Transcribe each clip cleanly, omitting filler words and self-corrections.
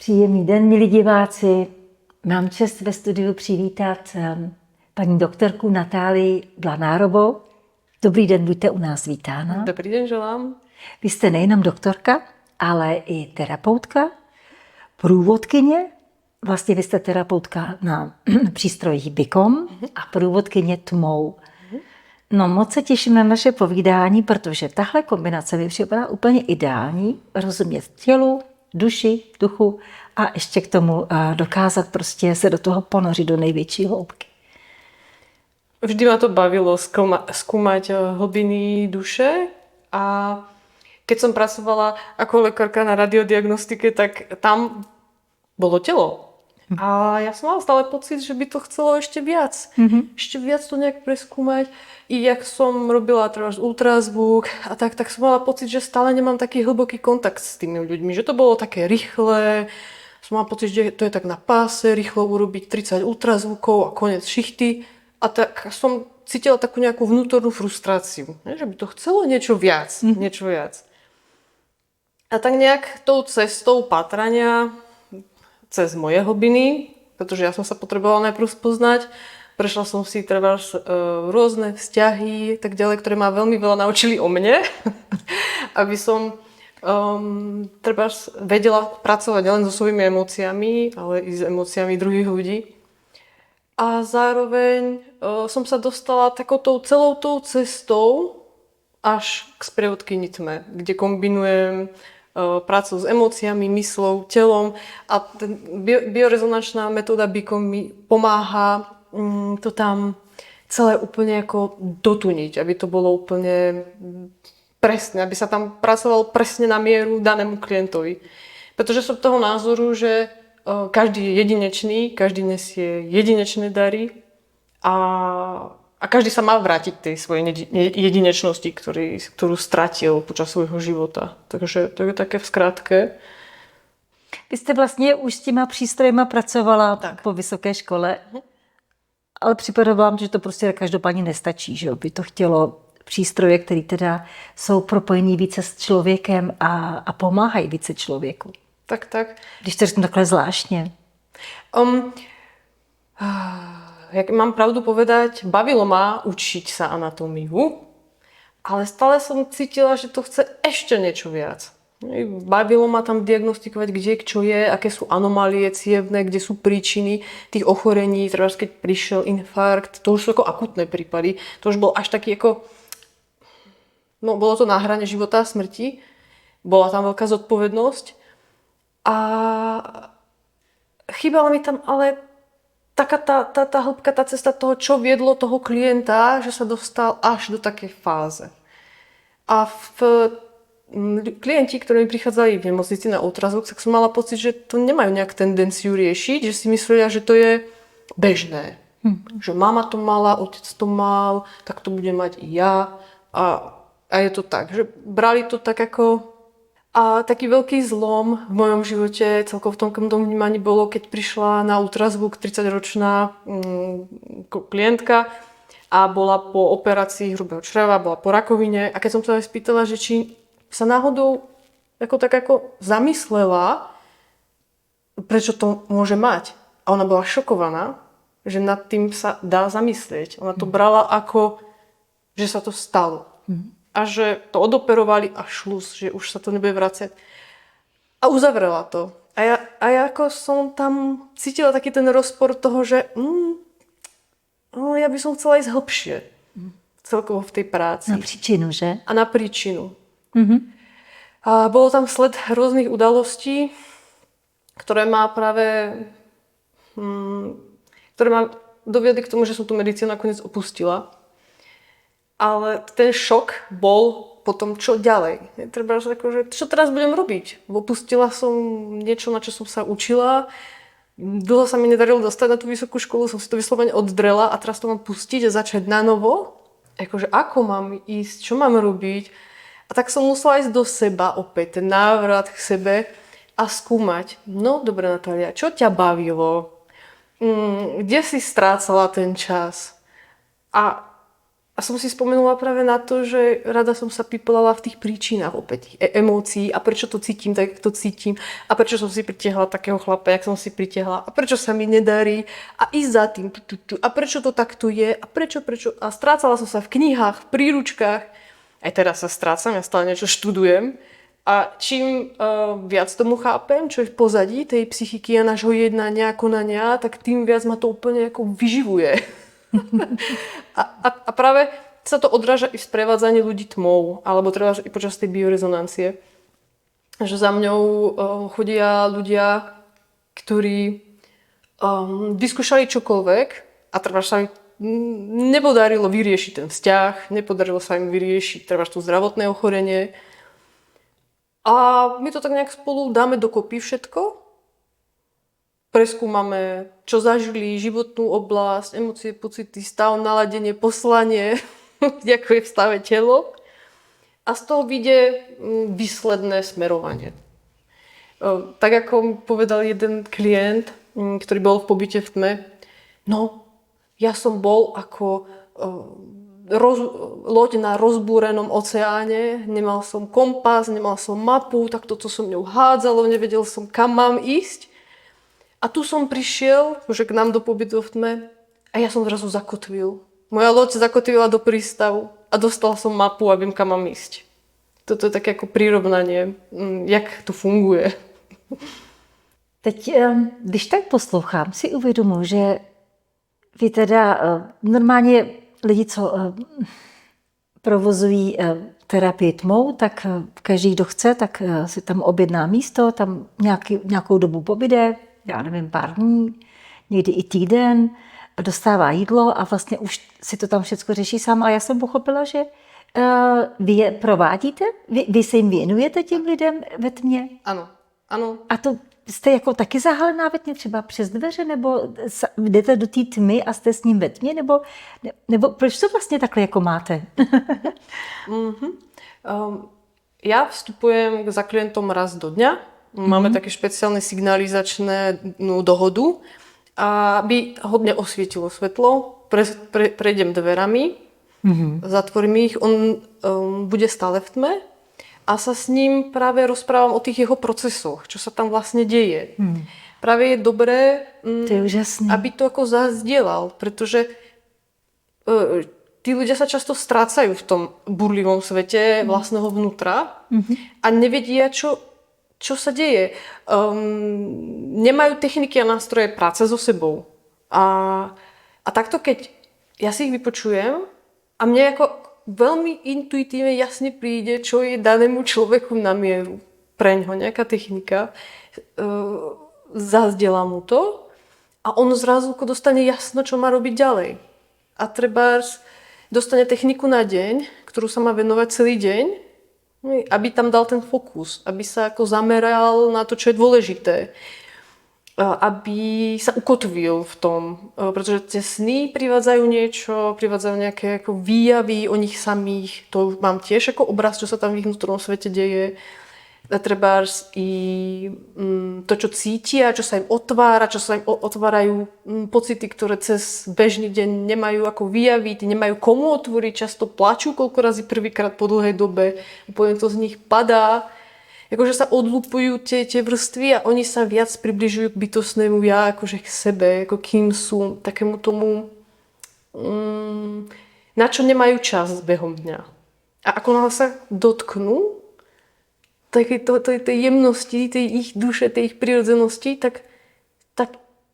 Příjemný den, milí diváci. Mám čest ve studiu přivítat paní doktorku Natálii Blanárovou. Dobrý den, buďte u nás vítána. Dobrý den, želám. Vy jste nejenom doktorka, ale i terapeutka, průvodkyně. Vlastně vy jste terapeutka na přístrojích BICOM a průvodkyně tmou. No moc se těším na naše povídání, protože tahle kombinace mi připadá úplně ideální. Rozumět tělu, duši, duchu a ještě k tomu dokázat prostě se do toho ponořit do největší hloubky. Vždy ma to bavilo skúmať hlbiny duše a keď som pracovala ako lekárka na radiodiagnostike, tak tam bolo telo. A ja som mala stále pocit, že by to chcelo ešte viac. Ešte viac to nejak preskúmať. I jak som robila teraz ultrazvuk a tak som mala pocit, že stále nemám taký hlboký kontakt s tými ľuďmi. Že to bolo také rýchle. Som mala pocit, že to je tak na páse, rýchlo urobiť 30 ultrazvukov a koniec šichty. A tak som cítila takú nejakú vnútornú frustráciu. Že by to chcelo niečo viac. Niečo viac. A tak nejak tou cestou patrania cez moje hlbiny, pretože ja som sa potrebovala najprv spoznať. Prešla som si trebárs rôzne vzťahy, tak ďalej, ktoré ma veľmi veľa naučili o mne, aby som trebárs vedela pracovať nielen so svojimi emóciami, ale i s emóciami druhých ľudí. A zároveň som sa dostala takouto celou tou cestou až k sprievodkyni tme, kde kombinujem prácu s emóciami, myslou, telom a biorezonančná metóda BICOM mi pomáha to tam celé úplne ako dotuniť, aby to bolo úplne presne, aby sa tam pracovalo presne na mieru danému klientovi. Pretože som toho názoru, že každý je jedinečný, každý nesie jedinečné dary a každý sa má vrátiť tej svojej jedinečnosti, ktorú stratil počas svojho života. Takže to je také v skratke. Vy jste vlastně už s těma přístrojema pracovala po vysoké škole, ale připadalo vám, že to prostě každopádně nestačí, že by to chtělo přístroje, které teda jsou propojení více s člověkem a pomáhají více člověku. Tak. Když to řeknu takhle zvláštně. Jak mám pravdu povedať, bavilo ma učiť sa anatómiu, ale stále som cítila, že to chce ešte niečo viac. Bavilo ma tam diagnostikovať, kde čo je, aké sú anomálie cievne, kde sú príčiny tých ochorení, treba keď prišiel infarkt, to už sú ako akutné prípady, to už bol až taký ako, no bolo to na hrane života a smrti, bola tam veľká zodpovednosť a chýbala mi tam ale taká tá hĺbka, tá cesta toho, čo viedlo toho klienta, že sa dostal až do takej fáze. A klienti, ktorí mi prichádzali v nemocnici na ultrazvuk, tak som mala pocit, že to nemajú nejak tendenciu riešiť, že si myslia, že to je bežné. Že mama to mala, otec to mal, tak to budem mať i ja. A je to tak, že brali to tak ako. A taký veľký zlom v mojom živote, celkovo v tom vnímaní bolo, keď prišla na ultrazvuk 30-ročná klientka a bola po operácii hrubého čreva, bola po rakovine. A keď som sa aj spýtala, že či sa náhodou ako zamyslela, prečo to môže mať. A ona bola šokovaná, že nad tým sa dá zamyslieť. Ona to brala ako, že sa to stalo. A že to odoperovali a šlus, že už sa to nebude vracať. A uzavrela to. A ja ako som tam cítila taký ten rozpor toho, že ja by som chcela ísť hlbšie. Celkovo v tej práci. Na príčinu, že? A na príčinu. A bolo tam sled rôznych udalostí, ktoré ma doviedli k tomu, že som tú medicínu nakoniec opustila. Ale ten šok bol potom, čo ďalej. Treba že čo teraz budem robiť? Opustila som niečo, na čo som sa učila. Dlho sa mi nedarilo dostať na tú vysokú školu, som si to vyslovene oddrela a teraz to mám pustiť a začať na novo. Akože ako mám ísť, čo mám robiť? A tak som musela ísť do seba opäť, ten návrat k sebe a skúmať. No, dobre Natália, čo ťa bavilo? Kde si strácala ten čas? A A som si spomenula práve na to, že rada som sa pipelala v tých príčinách opäť emócií a prečo to cítim tak, jak to cítim a prečo som si pritiahla takého chlapa, jak som si pritiahla a prečo sa mi nedarí a ísť za tým a prečo to takto je a prečo a strácala som sa v knihách, v príručkách. Aj teraz sa strácam, ja stále niečo študujem a čím viac tomu chápem, čo je v pozadí tej psychiky a nášho jednania, konania, tak tým viac ma to úplne ako vyživuje. A práve sa to odráža i v sprevádzaní ľudí tmou, alebo treba i počas tej biorezonancie. Že za mňou chodia ľudia, ktorí vyskúšali čokoľvek a treba sa im nepodarilo vyriešiť ten vzťah, nepodarilo sa im vyriešiť treba to zdravotné ochorenie. A my to tak nejak spolu dáme dokopy všetko. Preskúmame, čo zažili, životnú oblasť, emócie, pocity, stav, naladenie, poslanie, ako je v stave telo. A z toho vyjde výsledné smerovanie. Tak ako povedal jeden klient, ktorý bol v pobyte v tme, no, ja som bol ako loď na rozbúrenom oceáne, nemal som kompas, nemal som mapu, tak toto som ňou hádzalo, nevedel som, kam mám ísť. A tu som prišiel, už k nám do pobytu v tme a ja som zrazu zakotvil. Moja loď zakotvila do prístavu a dostal som mapu a viem, kam mám ísť. Toto je také ako prirovnanie, jak to funguje. Teď, když tak poslouchám, si uvědomuji, že vy teda normálně lidi, co provozují terapii tmou, tak každý, kdo chce, tak si tam objedná místo, tam nějakou dobu pobyde, já nevím, pár dní, někdy i týden, dostává jídlo a vlastně už si to tam všechno řeší sám. A já jsem pochopila, že vy je provádíte? Vy se jim věnujete těm lidem ve tmě? Ano, ano. A to jste jako taky zahalená ve tmě třeba přes dveře, nebo jdete do té tmy a jste s ním ve tmě, nebo proč to vlastně takhle jako máte? Ja vstupujem za klientom raz do dňa. Máme také špeciálne signalizačnú dohodu, aby hodne osvietilo svetlo. Prejdem dverami, zatvorím ich, on bude stále v tme a sa s ním práve rozprávam o tých jeho procesoch, čo sa tam vlastne deje. Práve je dobré, aby to ako zazdielal, pretože tí ľudia sa často strácajú v tom burlivom svete vlastného vnútra a nevedia, čo sa deje. Nemajú techniky a nástroje práce so sebou. A takto, keď ja si ich vypočujem a mne ako veľmi intuitívne jasne príde, čo je danému človeku na mieru. Preňho nejaká technika. Zazdiela mu to a on zrazu dostane jasno, čo má robiť ďalej. A treba dostane techniku na deň, ktorú sa má venovať celý deň, aby tam dal ten fokus, aby sa ako zameral na to, čo je dôležité. Aby sa ukotvil v tom, pretože tie sny privádzajú niečo, privádzajú nejaké ako výjavy o nich samých. To mám tiež ako obraz, čo sa tam v ich vnútornom svete deje. Trebárs i to, čo cítia, čo sa im otvára, čo sa im otvárajú pocity, ktoré cez bežný deň nemajú ako vyjaviť, nemajú komu otvoriť, často plačú koľko razy prvýkrát po dlhej dobe, úplne to z nich padá. Akože sa odlupujú tie vrstvy a oni sa viac približujú k bytostnému ja, akože k sebe, ako kým sú, takému tomu, na čo nemajú čas behom dňa. A ako náhle sa dotknú tej jemnosti, tej ich duše, tej ich prirodzenosti, tak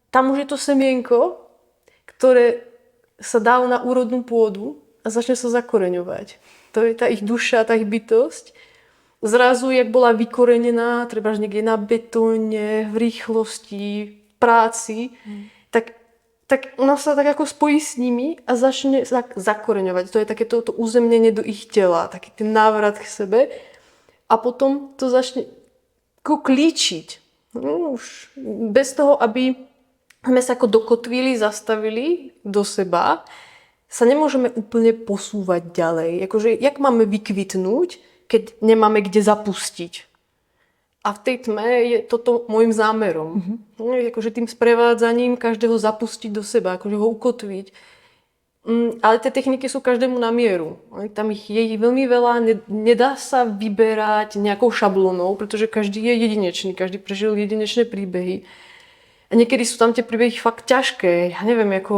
tam už je to semienko, ktoré sa dá na úrodnú pôdu a začne sa zakoreňovať. To je tá ich duša, tá ich bytosť. Zrazu, jak bola vykorenená, trebáž niekde na betóne, v rýchlosti, v práci, tak ona sa tak ako spojí s nimi a začne zakoreňovať. To je takéto uzemnenie do ich tela, taký ten návrat k sebe. A potom to začne klíčiť. Už bez toho, aby sme sa ako dokotvili, zastavili do seba, sa nemôžeme úplne posúvať ďalej. Akože, jak máme vykvitnúť, keď nemáme kde zapustiť? A v tej tme je toto môjim zámerom. Akože tým sprevádzaním každého zapustiť do seba, akože ho ukotviť. Ale tie techniky sú každému na mieru. Tam je ich veľmi veľa, nedá sa vyberať nejakou šablónou, pretože každý je jedinečný, každý prežil jedinečné príbehy. A niekedy sú tam tie príbehy fakt ťažké. Ja neviem, ako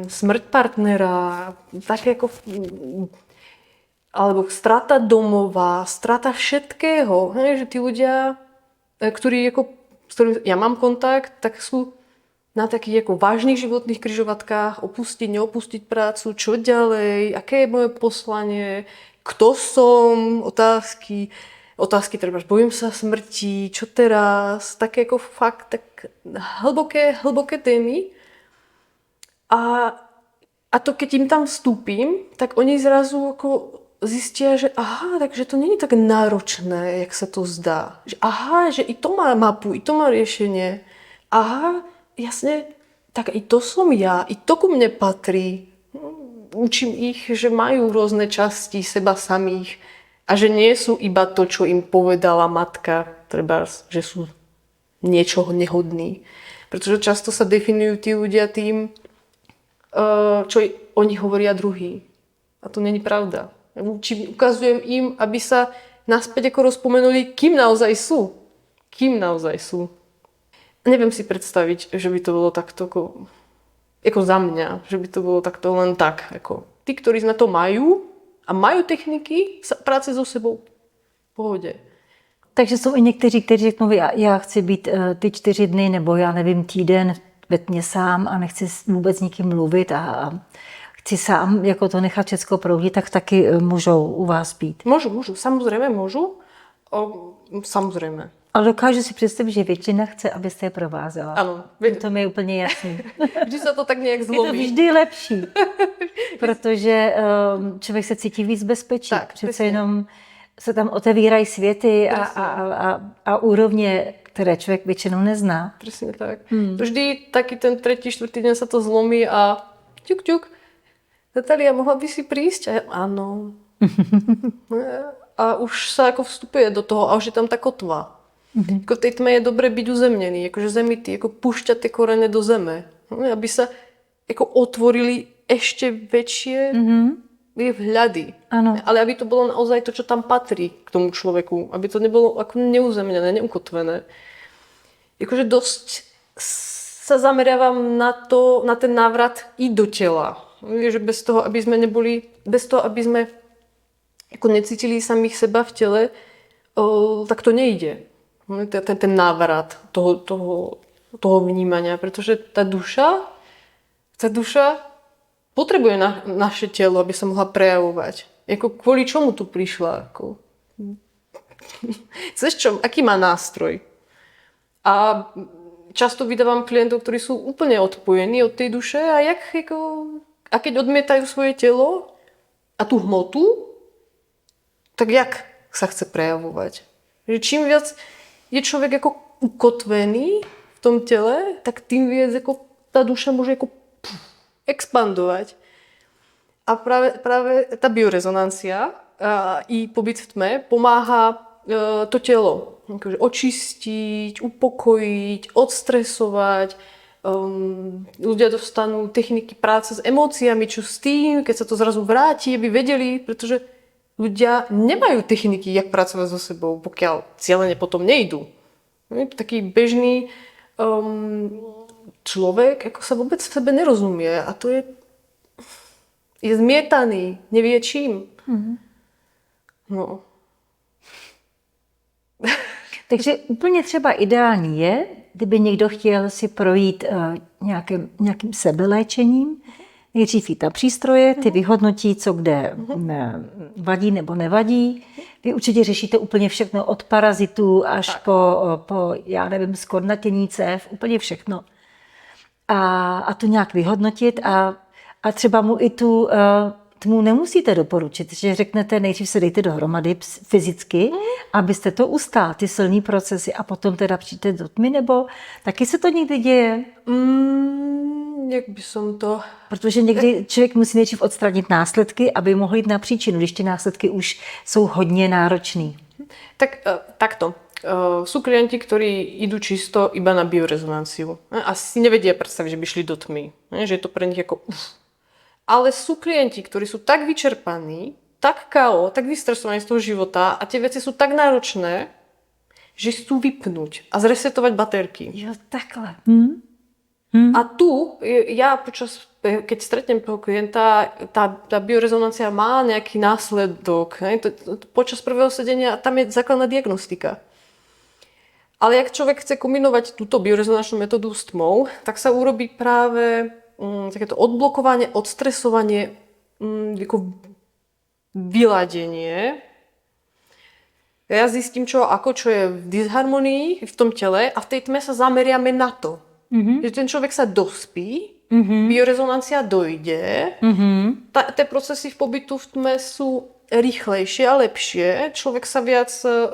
smrť partnera, také ako... alebo strata domova, strata všetkého. Že tí ľudia, ktorí s ktorými ja mám kontakt, tak sú na takých ako vážnych životných križovatkách, opustiť, neopustiť prácu, čo ďalej, aké je moje poslanie, kto som, otázky treba, bojím sa smrti, čo teraz, také ako fakt tak hlboké témy. A to, keď im tam vstúpim, tak oni zrazu ako zistia, že aha, takže to není tak náročné, jak sa to zdá. Že aha, že i to má mapu, i to má riešenie. Aha, jasne, tak i to som ja, i to ku mne patrí. Učím ich, že majú rôzne časti seba samých a že nie sú iba to, čo im povedala matka, treba, že sú niečoho nehodní. Pretože často sa definujú tí ľudia tým, čo oni hovoria druhý. A to není pravda. Ukazujem im, aby sa naspäť ako rozpomenuli, kým naozaj sú. Kým naozaj sú. Neviem si predstaviť, že by to bolo takto ako za mňa, že by to bolo takto len tak. Ako tí, ktorí na to majú a majú techniky práce so sebou v pohode. Takže jsou i někteří, kteří řeknou, já chci být ty 4 dny nebo já nevím týden ve tmě sám a nechci vůbec s nikým mluvit a chci sám jako to nechat všechno proudit, tak taky můžou u vás být. Môžu, samozrejme môžu. Samozrejme. Ale dokážu si představit, že většina chce, abyste je provázela. Ano. To mi je úplně jasný. Vždy sa to tak nejak zlomí. Je to vždy lepší, protože člověk se cítí víc bezpečí. Tak, přece jenom se tam otevírají světy a úrovně, které člověk většinou nezná. Presne tak. Vždy taký ten 3., 4. deň sa to zlomí a ťuk. Natália, mohla by si prísť? A ja, áno. A už sa ako vstupuje do toho a už je tam tá kotva. Ako v tej tme je dobre byť uzemnený, akože zemitý, ako púšťať tie korene do zeme. Aby sa ako otvorili ešte väčšie vhľady. Ano. Ale aby to bolo naozaj to, čo tam patrí k tomu človeku. Aby to nebolo ako neuzemnené, neukotvené. Akože dosť sa zameriavam na ten návrat i do tela. Že bez toho, aby sme ako necítili samých seba v tele, tak to nejde. Ten návrat toho vnímania, pretože tá duša potrebuje naše telo, aby sa mohla prejavovať. Ako kvôli čomu tu prišla? Cez čo? Aký má nástroj? A často vydávam klientov, ktorí sú úplne odpojení od tej duše a keď odmietajú svoje telo a tú hmotu, tak jak sa chce prejavovať? Že čím viac je človek ako ukotvený v tom tele, tak tým viac ako tá duša môže ako expandovať. A práve tá biorezonancia i pobyt v tme pomáha to telo akože očistiť, upokojiť, odstresovať. Ľudia dostanú techniky práce s emóciami, čo s tým, keď sa to zrazu vráti, aby vedeli, pretože ľudia nemajú techniky, jak pracovať so sebou, pokiaľ cieľene potom nejdú. Taký bežný človek ako sa vôbec v sebe nerozumie a to je zmietaný, nevie čím. No. Takže úplně třeba ideální je, kdyby někdo chtěl si projít nějakým sebeléčením, nejdřív jít na přístroje, ty vyhodnotí, co kde vadí nebo nevadí. Vy určitě řešíte úplně všechno od parazitů až po já nevím, skornatění cév, úplně všechno. A to nějak vyhodnotit a třeba mu i tu tmu nemusíte doporučit, že řeknete, nejdřív se dejte dohromady fyzicky, abyste to ustál, ty silný procesy a potom teda přijďte do tmy, nebo taky se to někdy děje? Jak by som to... Protože někdy člověk musí nejdřív odstranit následky, aby mohl jít na příčinu, když ty následky už jsou hodně náročný. Tak takto. Sú klienti, ktorí idú čisto iba na biorezonanciu. A si nevedia predstaviť, že by šli do tmy. Že je to pre nich ako Ale sú klienti, ktorí sú tak vyčerpaní, tak KO, tak vystresovaní z toho života a tie veci sú tak náročné, že chcú vypnúť a zresetovať baterky. Jo, takhle. A tu, ja keď stretnem toho klienta, tá biorezonancia má nejaký následok. Počas prvého sedenia tam je základná diagnostika. Ale ak človek chce kombinovať túto biorezonančnú metódu s tmou, tak sa urobí práve takéto odblokovanie, odstresovanie, vyladenie. Ja zistím, čo je v disharmonii v tom tele a v tej tme sa zameriame na to. Že ten človek sa dospí, biorezonancia dojde, tie procesy v pobytu v tme sú rýchlejšie a lepšie, človek sa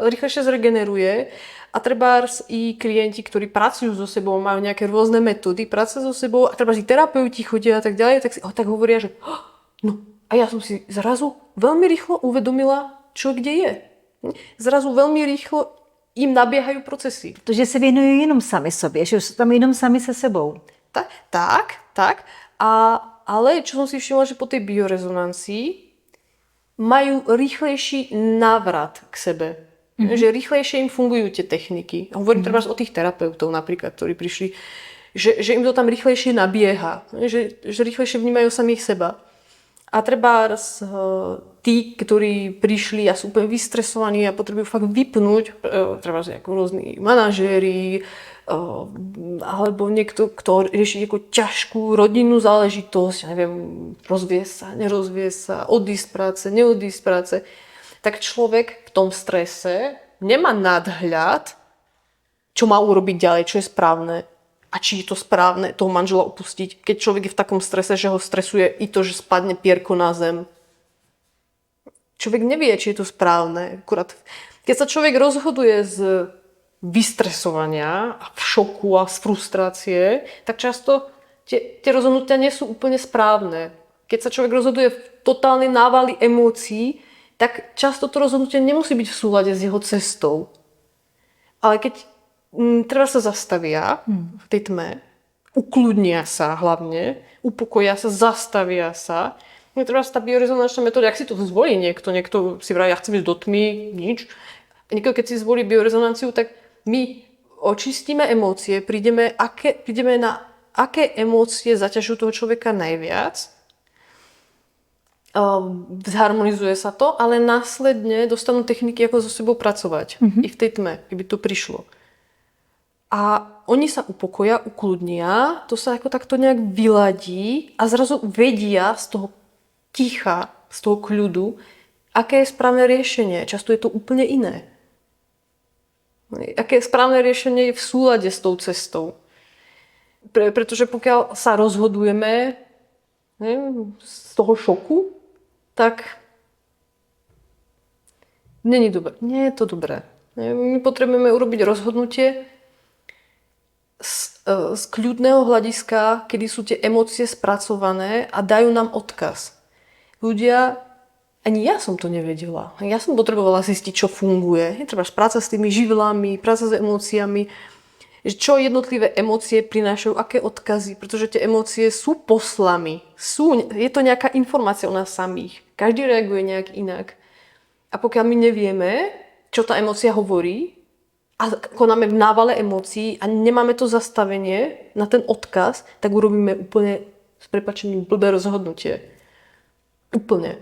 rýchlejšie zregeneruje a trebárs i klienti, ktorí pracujú so sebou, majú nejaké rôzne metódy práce so sebou a trebárs i terapeuti chodia a tak ďalej, tak hovoria, že no a ja som si zrazu veľmi rýchlo uvedomila, čo kde je. Zrazu veľmi rýchlo im nabiehajú procesy. Protože se věnují jenom sami sobě, že jsou tam jenom sami se sebou. Tak. Ale čo som si všimla, že po tej biorezonancii majú rýchlejší návrat k sebe. Že rýchlejšie im fungujú tie techniky. Hovorím treba o tých terapeutov napríklad, ktorí prišli, že im to tam rýchlejšie nabieha. Že rýchlejšie vnímajú samých seba. A treba tí, ktorí prišli a sú úplne vystresovaní a potrebujú fakt vypnúť, treba ako rôzni manažéri, alebo niekto, kto rieši nejakú ťažkú rodinnú záležitosť, neviem, rozvie sa, nerozvie sa, odísť z práce, neodísť z práce, tak človek v tom strese nemá nadhľad, čo má urobiť ďalej, čo je správne. A či je to správne toho manžela opustiť, keď človek je v takom strese, že ho stresuje i to, že spadne pierko na zem. Človek nevie, či je to správne. Akurát, keď sa človek rozhoduje z vystresovania a v šoku a z frustrácie, tak často tie rozhodnutia nie sú úplne správne. Keď sa človek rozhoduje v totálnej návali emócií, tak často to rozhodnutie nemusí byť v súlade s jeho cestou. Ale keď treba sa zastavia v tej tme, ukludnia sa hlavne, upokoja sa, zastavia sa. Treba sa tá biorezonančná metóda, ak si to zvolí niekto si vraví, ja chcem ísť do tmy, nič. A niekto, keď si zvolí biorezonanciu, tak my očistíme emócie, prídeme na aké emócie zaťažujú toho človeka najviac. Zharmonizuje sa to, ale následne dostanú techniky, ako so sebou pracovať. I v tej tme, keby to prišlo. A oni sa upokoja, ukludnia, to sa ako takto nejak vyladí a zrazu vedia z toho ticha, z toho kľudu, aké je správne riešenie. Často je to úplne iné. Aké správne riešenie je v súlade s tou cestou. Pretože pokiaľ sa rozhodujeme z toho šoku, tak nie je to dobré. My potrebujeme urobiť rozhodnutie z kľudného hľadiska, kedy sú tie emócie spracované a dajú nám odkaz. Ľudia, ani ja som to nevedela. Ja som potrebovala zistiť, čo funguje. Je treba práca s tými živlami, práca s emóciami, čo jednotlivé emócie prinášajú, aké odkazy, pretože tie emócie sú poslami. Je to nejaká informácia o nás samých. Každý reaguje nejak inak. A pokiaľ my nevieme, čo tá emócia hovorí, a konáme v návale emócií a nemáme to zastavenie na ten odkaz, tak urobíme úplne s prepáčením blbé rozhodnutie. Úplne.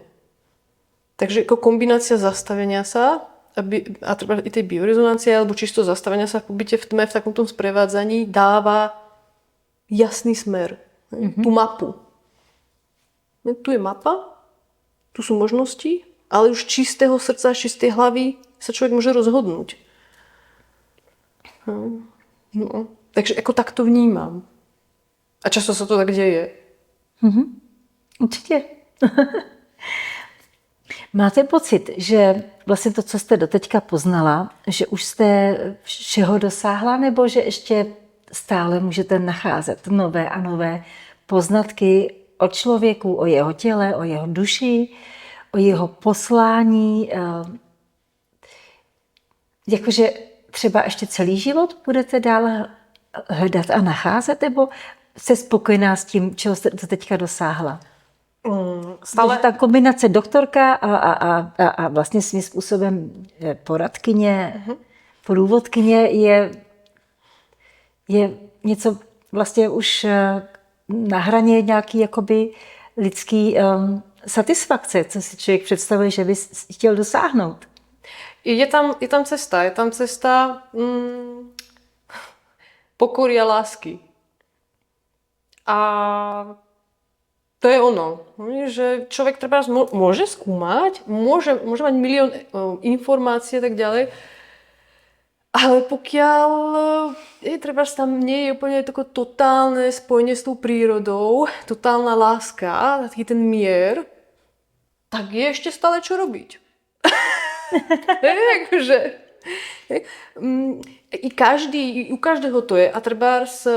Takže ako kombinácia zastavenia sa a treba i tej biorezonancie alebo čisto zastavenia sa v pobyte v tme v takomto sprevádzaní dáva jasný smer. Tú mapu. Tu je mapa, tu sú možnosti, ale už čistého srdca, čistej hlavy sa človek môže rozhodnúť. No. Takže ako tak to vnímam. A často sa to tak deje. Určitě. Máte pocit, že vlastně to, co jste doteďka poznala, že už jste všeho dosáhla, nebo že ještě stále můžete nacházet nové a nové poznatky o člověku, o jeho těle, o jeho duši, o jeho poslání? Jakože třeba ještě celý život budete dál hledat a nacházet, nebo jste spokojená s tím, čeho jste teďka dosáhla? Takže ta kombinace doktorka a vlastně svým způsobem poradkyně, průvodkyně je něco vlastně už na hraně nějaký jakoby lidský satisfakce, co si člověk představuje, že by chtěl dosáhnout. Je tam cesta pokory a lásky. A to je ono, že človek treba môže skúmať, môže mať milión informácií a tak ďalej, ale pokiaľ tam nie je úplne tako totálne spojenie s tou prírodou, totálna láska, taký ten mier, tak je ešte stále čo robiť. U každého to je. A trebárs,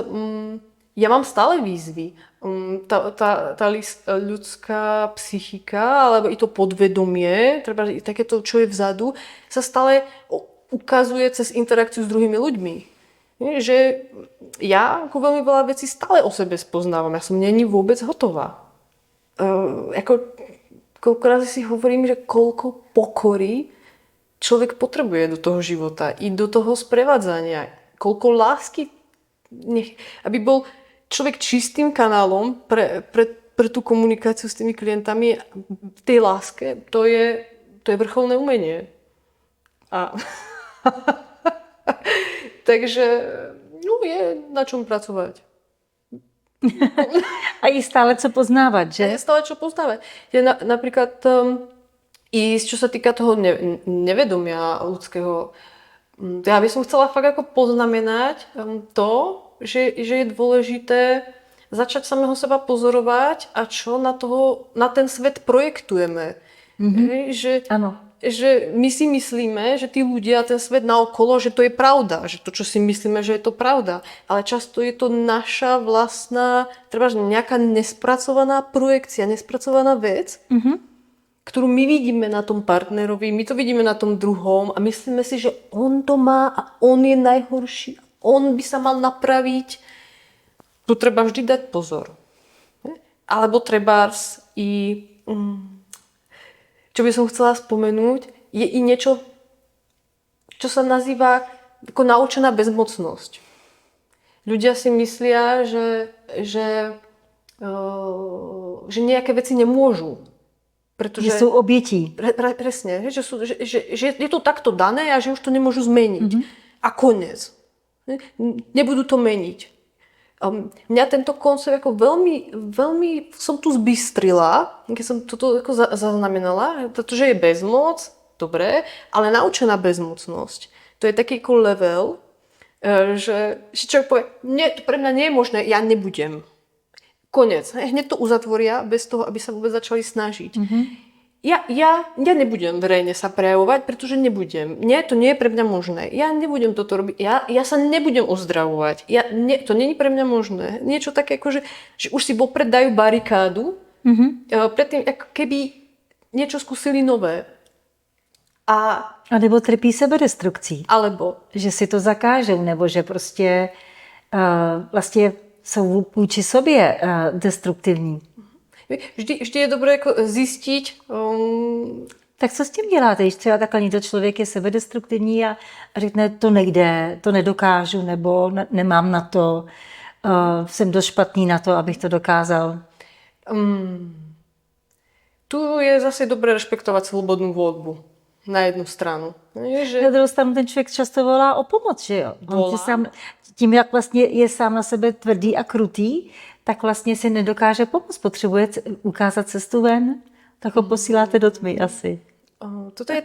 ja mám stále výzvy. Tá ľudská psychika, alebo i to podvedomie, trebárs i takéto, čo je vzadu, sa stále ukazuje cez interakciu s druhými ľuďmi. Že ja ako veľmi veľa vecí stále o sebe spoznávam. Ja som není vôbec hotová. Koľko razy si hovorím, že koľko pokory človek potrebuje do toho života i do toho sprevádzania. Koľko lásky, aby bol človek čistým kanálom pre tú komunikáciu s tými klientami v tej láske, to je vrcholné umenie. Takže je na čom pracovať. A je stále co poznávat, že? Je stále čo poznávať. Napríklad čo sa týka toho nevedomia ľudského, ja by som chcela fakt ako poznamenať to, že je dôležité začať samého seba pozorovať a čo na ten svet projektujeme. Že my si myslíme, že tí ľudia, ten svet naokolo, že to je pravda, že to, čo si myslíme, že je to pravda. Ale často je to naša vlastná, nejaká nespracovaná projekcia, nespracovaná vec, ktorú my vidíme na tom partnerovi, my to vidíme na tom druhom a myslíme si, že on to má a on je najhorší, on by sa mal napraviť. Tu treba vždy dať pozor. Alebo trebárs i... Čo by som chcela spomenúť, je i niečo, čo sa nazýva ako naučená bezmocnosť. Ľudia si myslia, že nejaké veci nemôžu. Pretože sú obětí. Presne. Že je to takto dané a že už to nemôžu zmeniť. A koniec. Nebudú to meniť. Mňa tento koncept ako veľmi, veľmi som tu zbystrila, keď som toto ako zaznamenala, pretože je bezmoc, dobré, ale naučená bezmocnosť. To je taký ako level, že si človek povie, to pre mňa nie je možné, ja nebudem. Konec. Hneď to uzatvoria bez toho, aby sa vôbec začali snažiť. Ja nebudem verejne sa prejavovať, pretože nebudem. Nie, to nie je pre mňa možné. Ja nebudem toto robiť. Ja sa nebudem ozdravovať. To nie je pre mňa možné. Niečo také, ako že už si vopred dajú barikádu, predtým, ako keby niečo skúsili nové. A nebo trpí sebedestrukcí. Alebo. Že si to zakážou, nebo že prostě vlastně jsou vůči sobě destruktivní. Vždy je dobré jako zistiť... Tak co s tím děláte, když třeba takhle někdo člověk je sebedestruktivní a řekne, to nejde, to nedokážu, nebo nemám na to, jsem dost špatný na to, abych to dokázal? Tu je zase dobré rešpektovať slobodnú voľbu na jednu stranu. Na druhou stranu ten člověk často volá o pomoc, že jo? Tím, jak vlastně je sám na sebe tvrdý a krutý, tak vlastně si nedokáže pomoct. Potřebuje ukázat cestu ven, tak ho posíláte do tmy asi. To je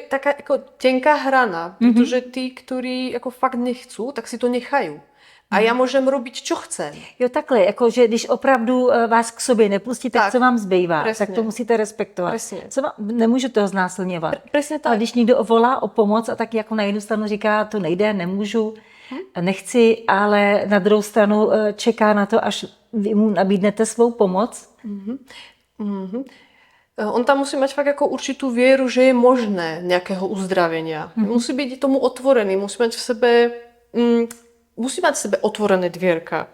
taká ako tenká hrana, pretože tí, ktorí ako fakt nechcú, tak si to nechajú. A já môžem robiť, čo chcem. Jo, takhle, jako, že když opravdu vás k sobě nepustí, tak co vám zbývá? Presne. Tak to musíte respektovat. Nemůžu toho znásilňovat. Presne tak. Ale když někdo volá o pomoc a tak jako na jednu stranu říká, to nejde, nemůžu, nechci, ale na druhou stranu čeká na to, až vy mu nabídnete svou pomoc. On tam musí mať fakt ako určitú vieru, že je možné nejakého uzdravenia. Musí byť tomu otvorený, musí mať v sebe otvorené dvierka.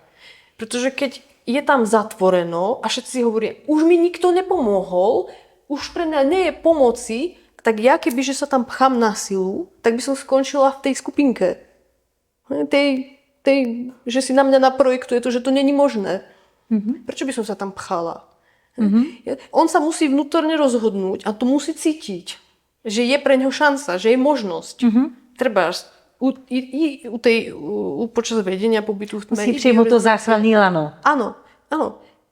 Pretože keď je tam zatvoreno a všetci si hovoria, už mi nikto nepomohol, už pre mňa nie je pomoci, tak ja kebyže sa tam pchám na silu, tak by som skončila v tej skupinke. Že si na mňa naprojektuje to, že to není možné. Prečo by som sa tam pchala? On sa musí vnútorne rozhodnúť a to musí cítiť, že je pre neho šanca, že je možnosť. Trebárs počas vedenia pobytu v tme. Musí přijmout to záchranné lano. Áno.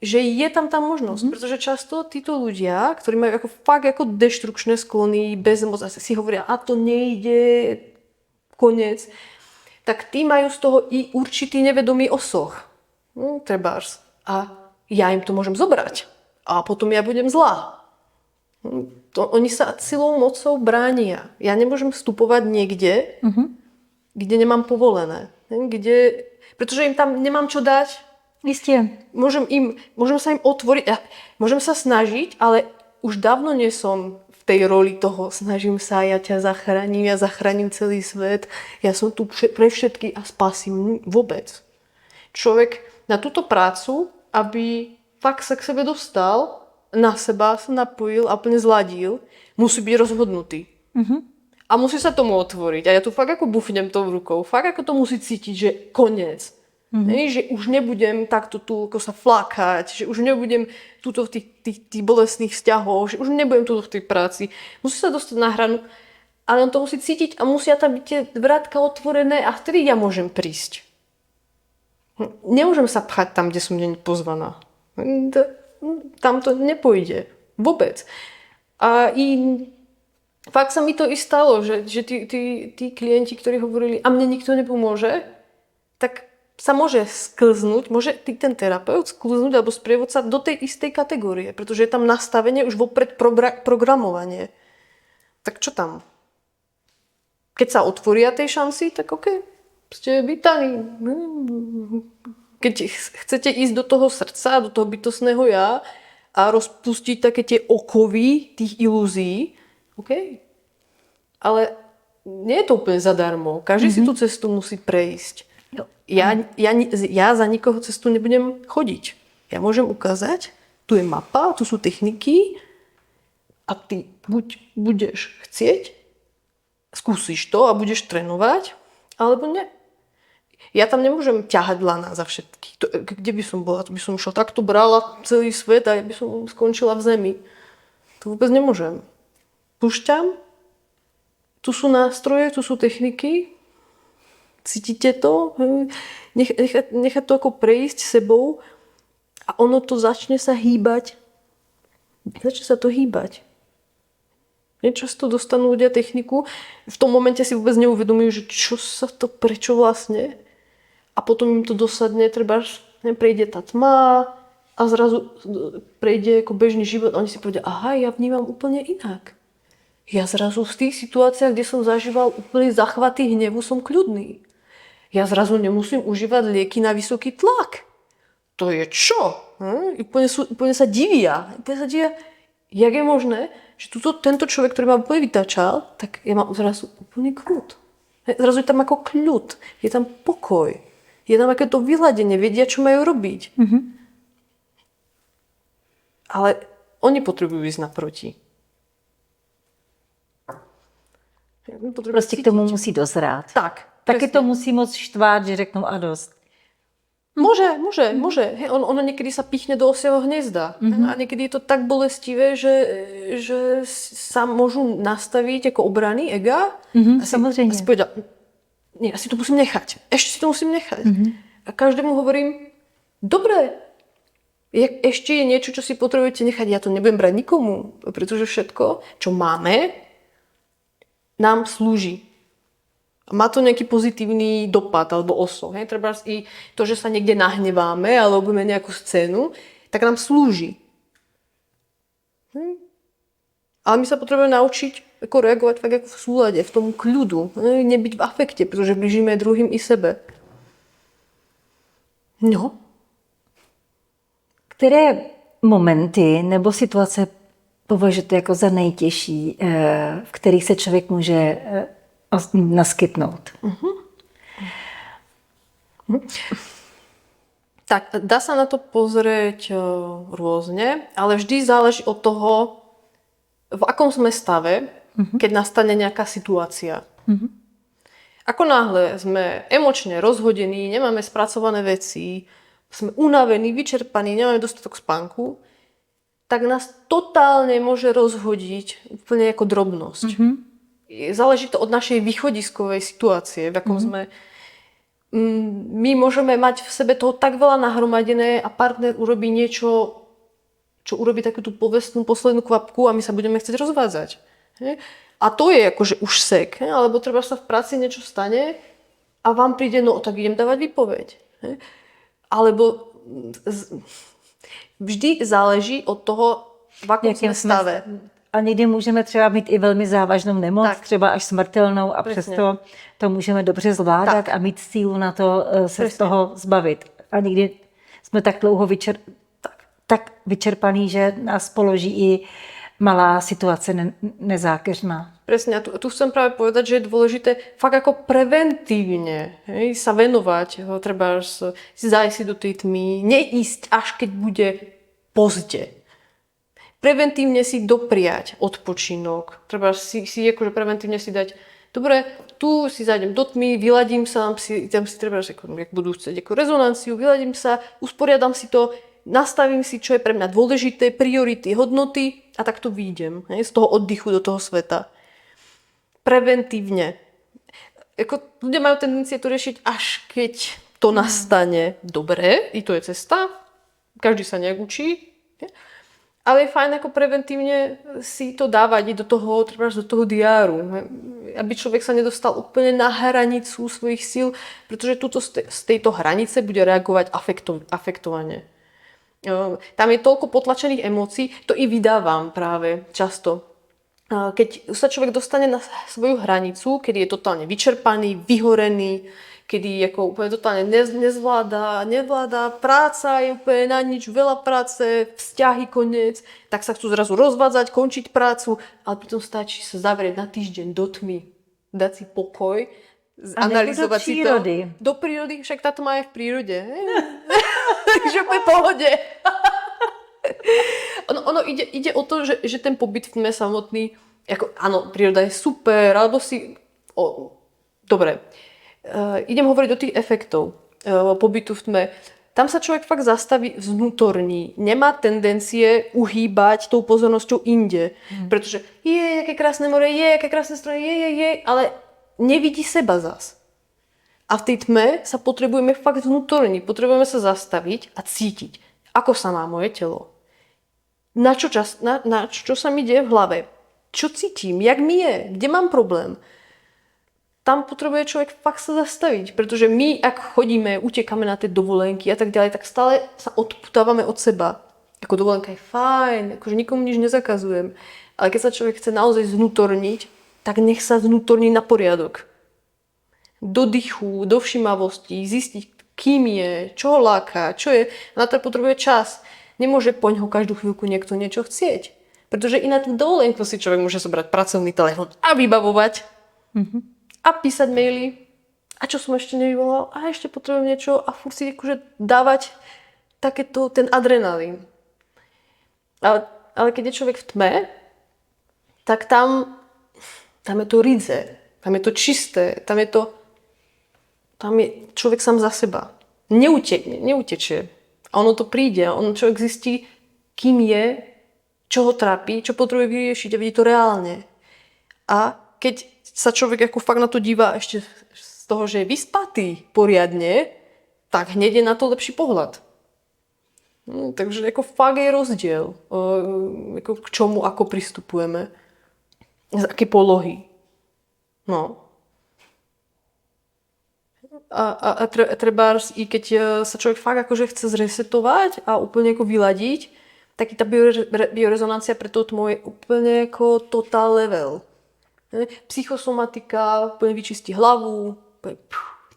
Že je tam tá možnosť. Pretože často títo ľudia, ktorí majú fakt deštrukčné sklony, bezmoc, si hovoria, a to nejde, koniec, tak tí majú z toho i určitý nevedomý osoch. Trebárs. A ja im to môžem zobrať. A potom ja budem zlá. Oni sa silou, mocou bránia. Ja nemôžem vstupovať niekde, kde nemám povolené. Pretože im tam nemám čo dať. Jistě. Môžem sa im otvoriť, môžem sa snažiť, ale už dávno nie som v tej roli toho, snažím sa, ja ťa zachránim, ja zachránim celý svet, ja som tu pre všetky a spasím. Vôbec. Človek na túto prácu, aby fakt sa k sebe dostal, na seba sa napojil a plne zladil, musí byť rozhodnutý. A musí sa tomu otvoriť. A ja tu fakt bufnem tou rukou, fakt to musí cítiť, že koniec. Že už nebudem takto tu sa flakať, že už nebudem tuto v tých bolestných vzťahoch, že už nebudem tuto v tej práci. Musí sa dostať na hranu, ale on to musí cítiť a musia tam byť tie vrátka otvorené a vtedy ja môžem prísť. Nemôžem sa pchať tam, kde som nie pozvaná. Tam to nepôjde. Vôbec. A fakt sa mi to i stalo, že tí klienti, ktorí hovorili, a mne nikto nepomôže, tak sa môže sklznúť, môže ten terapeut sklznúť alebo sprievodca do tej istej kategórie, pretože je tam nastavenie už vopred programovanie. Tak čo tam? Keď sa otvoria tej šanci, tak OK, ste vítaní. Keď chcete ísť do toho srdca, do toho bytostného ja a rozpustiť také tie okovy tých ilúzií, OK. Ale nie je to úplne zadarmo. Každý si tú cestu musí prejsť. Ja za nikoho cestu nebudem chodiť. Ja môžem ukázať, tu je mapa, tu sú techniky a ty buď budeš chcieť, skúsiš to a budeš trénovať, alebo nie. Ja tam nemôžem ťahať lana za všetkých. Kde by som bola? Tu by som šla takto, brala celý svet a ja by som skončila v zemi. To vôbec nemôžem. Púšťam, tu sú nástroje, tu sú techniky, cítite to? Nechať to prejsť sebou a ono to začne sa hýbať. Začne sa to hýbať. Často dostanú ľudia techniku, v tom momente si vôbec neuvedomujú, že čo sa to, prečo vlastne. A potom im to dosadne, prejde tá tma a zrazu prejde bežný život. Oni si povedia, aha, ja vnímam úplne inak. Ja zrazu v tých situáciách, kde som zažíval úplne zachvaty hnevu, som kľudný. Ja zrazu nemusím užívať lieky na vysoký tlak. To je čo? Úplne sa divia. Jak je možné, že tento človek, ktorý ma úplne vytačal, tak ja mám zrazu úplne kľud. Zrazu je tam ako kľud. Je tam pokoj. Je tam aké to vyhľadenie. Vedia, čo majú robiť. Ale oni potrebujú ísť naproti. Prostě k tomu musí dozrát. Tak. Taky to musí moc štvát, že řeknou a dost. Môže. Ono niekedy sa pichne do osieho hniezda. A niekedy je to tak bolestivé, že sa môžu nastaviť ako obrany ega. Samozřejmě. A si povedia, nie, ja si to musím nechať. Ešte si to musím nechať. A každému hovorím, dobre, ešte je niečo, čo si potrebujete nechať. Ja to nebudem brať nikomu, pretože všetko, čo máme, nám slúži. Má to nejaký pozitívny dopad alebo osoh. Treba i to, že sa niekde nahneváme alebo robíme nejakú scénu, tak nám slúži. Ale my sa potrebujeme naučiť ako reagovať tak ako v súlade, v tom kľudu. Nebyť v afekte, pretože blížime druhým i sebe. No. Které momenty nebo situace považujete jako za nejtěžší, v kterých se člověk může naskytnout? Tak, dá sa na to pozrieť rôzne, ale vždy záleží od toho, v akom sme stave, keď nastane nejaká situácia. Ako náhle sme emočne rozhodení, nemáme spracované veci, sme unavení, vyčerpaní, nemáme dostatok spánku, tak nás totálne môže rozhodiť úplne ako drobnosť. Záleží to od našej východiskovej situácie, v akom sme. My môžeme mať v sebe toho tak veľa nahromadené a partner urobí niečo, čo urobí takú tú povestnú poslednú kvapku a my sa budeme chcieť rozvádzať. A to je akože už sek, alebo treba sa v práci niečo stane a vám príde, no tak idem dávať výpoveď. Alebo vždy záleží od toho, v akom sme stave. A někdy můžeme třeba mít i velmi závažnou nemoc, tak. třeba až smrtelnou a Presne. přesto to můžeme dobře zvládat a mít sílu na to se z toho zbavit. A někdy jsme tak dlouho tak vyčerpaní, že nás položí i malá situace nezákeřná. Presne, a tu chcem práve povedať, že je dôležité fakt ako preventívne sa venovať, treba si zájsť si do tej tmy, neísť až keď bude pozde. Preventívne si dopriať odpočinok, treba si akože preventívne si dať, dobre, tu si zájdem do tmy, vyladím sa, tam si treba, jak budú chcieť ako rezonanciu, vyladím sa, usporiadam si to, nastavím si, čo je pre mňa dôležité, priority, hodnoty a tak to výjdem z toho oddychu do toho sveta. Preventívne. Ľudia majú tendencie to riešiť, až keď to nastane. Dobre, i to je cesta. Každý sa nejak učí. Ale je fajn ako preventívne si to dávať do toho diáru. Aby človek sa nedostal úplne na hranicu svojich síl, pretože tuto z tejto hranice bude reagovať afektovane. Tam je toľko potlačených emócií, to i vydávam práve často. Keď sa človek dostane na svoju hranicu, kedy je totálne vyčerpaný, vyhorený, kedy ako úplne totálne nevláda, práca je úplne na nič, veľa práce, vzťahy, koniec, tak sa chcú zrazu rozvádzať, končiť prácu, ale pritom stačí sa zavrieť na týždeň do tmy, dať si pokoj, analyzovať si to. Do prírody, však táto má aj v prírode. Takže úplne v pohode. Ono ide o to, že ten pobyt v tme samotný, áno, príroda je super, alebo dobre, idem hovoriť o tých efektov pobytu v tme. Tam sa človek fakt zastaví vnútorní, nemá tendencie uhýbať tou pozornosťou inde, pretože aké krásne more, aké krásne stromy, ale nevidí seba zas. A v tej tme sa potrebujeme fakt vnútorní, potrebujeme sa zastaviť a cítiť, ako sa má moje telo. Na čo sa mi deje v hlave? Čo cítim? Jak mi je? Kde mám problém? Tam potrebuje človek fakt sa zastaviť, pretože my, ak chodíme, utekáme na tie dovolenky a tak ďalej, tak stále sa odputávame od seba. Ako dovolenka je fajn, akože nikomu nič nezakazujem. Ale keď sa človek chce naozaj zvnútorniť, tak nech sa zvnútorní na poriadok. Do dychu, do všímavosti, zistiť, kým je, čo ho láka, čo je. Na to potrebuje čas. Nemôže po ňoho každú chvíľku niekto niečo chcieť. Pretože i na tú dovolenku si človek môže zobrať pracovný telefón a vybavovať. A písať maily. A čo som ešte nevyvolal? A ešte potrebujem niečo. A furt si akože dávať ten adrenalín. Ale keď je človek v tme, tak tam je to rídze. Tam je to čisté. Tam je človek sám za seba. Neutečie. A ono to príde. Človek zistí, kým je, čo ho trápi, čo potrebuje vyriešiť a vidí to reálne. A keď sa človek ako fakt na to díva ešte z toho, že je vyspatý poriadne, tak hneď je na to lepší pohľad. Takže ako fakt je rozdiel, k čomu ako pristupujeme, z aké polohy. No. A treba, i keď sa človek fakt akože chce zresetovať a úplne ako vyladiť, tak tá biorezonancia pre to tmo je úplne ako total level. Psychosomatika úplne vyčistí hlavu,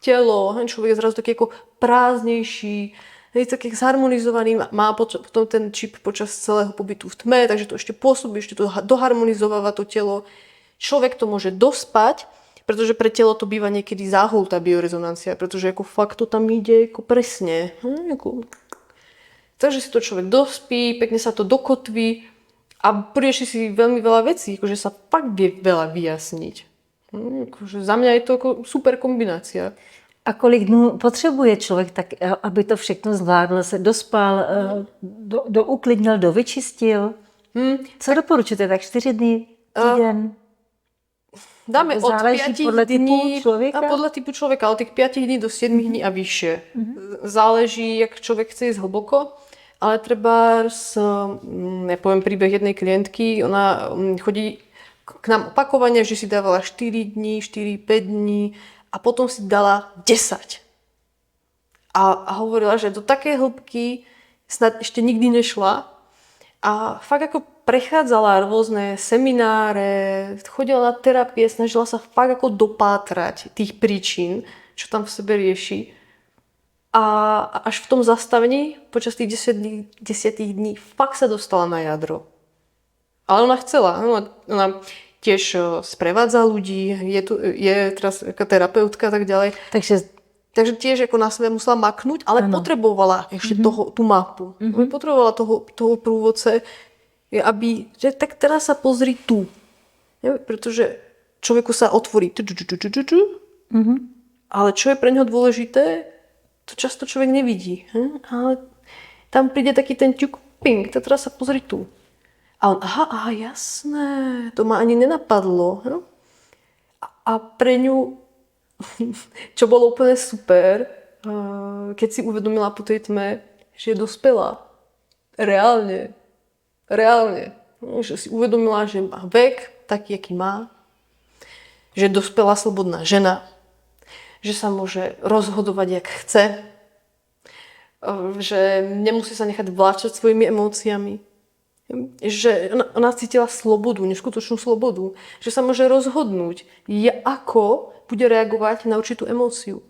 telo, človek je zrazu taký ako prázdnejší, je taký zharmonizovaný, má potom ten čip počas celého pobytu v tme, takže to ešte pôsobí, ešte to doharmonizováva to telo. Človek to môže dospať, Pretože pre telo to býva niekedy záhul, tá biorezonancia, pretože ako fakt to tam ide ako presne. Takže si to človek dospí, pekne sa to dokotví a porieši si veľmi veľa vecí, akože sa fakt vie veľa vyjasniť. Akože za mňa je to ako super kombinácia. A kolik dnů potřebuje člověk, tak, aby to všechno zvládl, se dospal, douklidnil, dovyčistil? Co doporučujete? Tak 4 dny, týden? Dáme od Záleží 5 podle typu dní člověka? a podľa typu človeka, od tých 5 dní do 7 dní a vyššie. Záleží, jak človek chce ísť hlboko, ale treba ja poviem príbeh jednej klientky, ona chodí k nám opakovane, že si dávala 4 dní, 4-5 dní a potom si dala 10. A hovorila, že do také hĺbky snad ešte nikdy nešla a fakt ako prechádzala rôzne semináre, chodila na terapie, snažila sa fakt ako dopátrať tých príčin, čo tam v sebe rieši. A až v tom zastavení, počas tých 10 dní, fakt sa dostala na jadro. Ale ona chcela. Ona tiež sprevádza ľudí, je teraz terapeutka a tak ďalej. Takže tiež ako na sebe musela maknúť, ale potrebovala ešte tú mapu. Potrebovala toho prúvodce, že tak teraz sa pozri tu. Pretože človeku sa otvorí. Ale čo je pre ňoho dôležité, to často človek nevidí. Ale tam príde taký ten ťuk, ping, to teraz sa pozri tu. A on, aha, jasné, to ma ani nenapadlo. A pre ňu, čo bolo úplne super, keď si uvedomila po tej tme, že je dospelá. Reálne. Že si uvedomila, že má vek taký, aký má. Že je dospelá slobodná žena. Že sa môže rozhodovať, jak chce. Že nemusí sa nechať vláčať svojimi emóciami. Že ona cítila slobodu, neskutočnú slobodu. Že sa môže rozhodnúť, ako bude reagovať na určitú emóciu.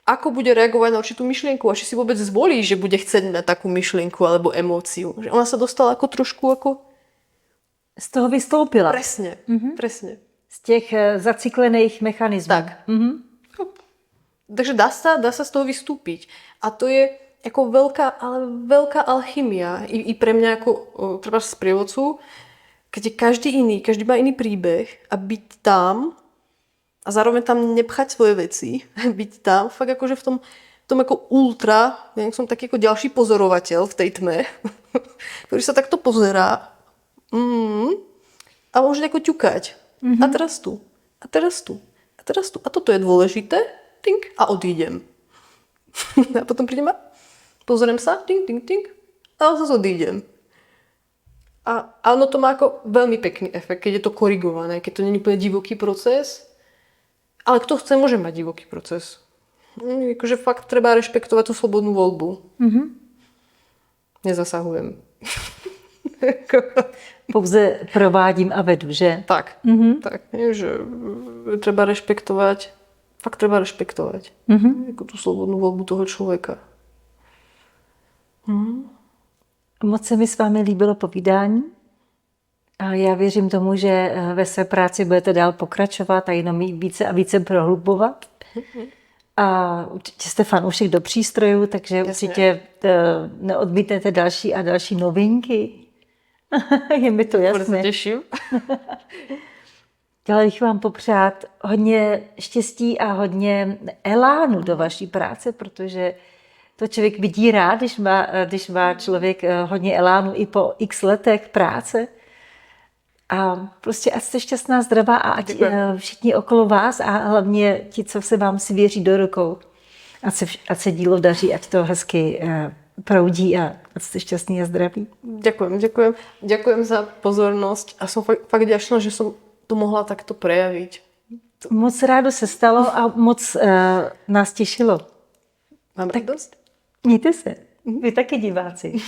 Ako bude reagovať na určitú myšlienku a či si vôbec zvolí, že bude chcieť na takú myšlienku alebo emóciu. Že ona sa dostala ako trošku ako... Z toho vystoupila. Presne, presne. Z těch zaciklených mechanismů. Tak. Takže dá sa z toho vystúpiť. A to je ako veľká alchymia. I pre mňa ako treba z sprievodcu, keď je každý má iný príbeh a byť tam a zároveň tam nepchať svoje veci, byť tam fakt akože v tom ako ultra, ja som taký ako ďalší pozorovateľ v tej tme, ktorý sa takto pozerá a môže ako ťukať. A teraz tu. A toto je dôležité. Tink, a odídem. A potom prídem a pozriem sa, tink, a zase odídem. A ono to má ako veľmi pekný efekt, keď je to korigované, keď to nie je úplne divoký proces. Ale kto chce, môže mať divoký proces. Akože fakt treba rešpektovať tú slobodnú voľbu. Nezasahujem. Pouze provádím a vedu, že? Tak, že treba rešpektovať. Fakt treba rešpektovať ako tú slobodnú voľbu toho človeka. Moc se mi s vámi líbilo povídání. A já věřím tomu, že ve své práci budete dál pokračovat a jenom ji více a více prohlubovat. A určitě jste fanoušek do přístrojů, takže určitě neodmítnete další a další novinky. Je mi to jasné. Se těším. Chtěla bych vám popřát hodně štěstí a hodně elánu do vaší práce, protože to člověk vidí rád, když má člověk hodně elánu i po x letech práce. A prostě ať jste šťastná, zdravá a ať všichni okolo vás a hlavně ti, co se vám svěří do rukou, ať se dílo daří, ať to hezky proudí a ať jste šťastný a zdraví. Ďakujem za pozornosť a som fakt vďačná, že som to mohla takto prejaviť. Moc rádo se stalo a moc nás těšilo. Mám radost? Mějte se. Vy taky diváci.